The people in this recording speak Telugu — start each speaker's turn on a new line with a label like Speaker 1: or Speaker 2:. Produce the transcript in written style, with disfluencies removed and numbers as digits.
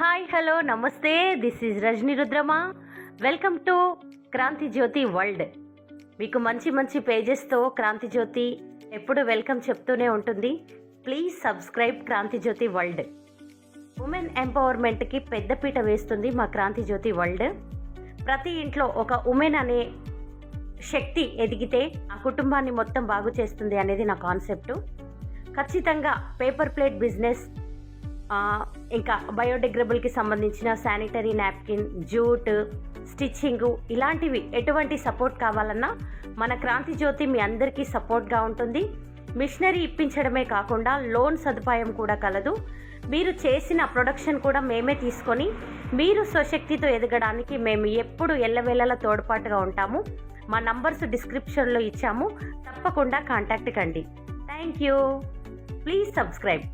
Speaker 1: హాయ్ హలో నమస్తే, this is Rajani Rudrama. Welcome to Kranti Jyothi world. మీకు మంచి మంచి పేజెస్తో క్రాంతి జ్యోతి ఎప్పుడు వెల్కమ్ చెప్తూనే ఉంటుంది. Please subscribe Kranthi Jyothi world. Women ఎంపవర్మెంట్కి పెద్దపీట వేస్తుంది మా క్రాంతి జ్యోతి వరల్డ్. ప్రతి ఇంట్లో ఒక ఉమెన్ అనే శక్తి ఎదిగితే ఆ కుటుంబాన్ని మొత్తం బాగు చేస్తుంది అనేది నా కాన్సెప్టు. ఖచ్చితంగా పేపర్ ప్లేట్ బిజినెస్, ఇంకా బయోడిగ్రేడబుల్కి సంబంధించిన శానిటరీ నాప్కిన్, జూట్, స్టిచ్చింగ్ ఇలాంటివి ఎటువంటి సపోర్ట్ కావాలన్నా మన క్రాంతి జ్యోతి మీ అందరికీ సపోర్ట్గా ఉంటుంది. మిషనరీ ఇప్పించడమే కాకుండా లోన్ సదుపాయం కూడా కలదు. మీరు చేసిన ప్రొడక్షన్ కూడా మేమే తీసుకొని మీరు స్వశక్తితో ఎదగడానికి మేము ఎప్పుడు ఎల్లవేళలా తోడ్పాటుగా ఉంటాము. మా నంబర్స్ డిస్క్రిప్షన్లో ఇచ్చాము, తప్పకుండా కాంటాక్ట్ కండి. Thank you. Please subscribe.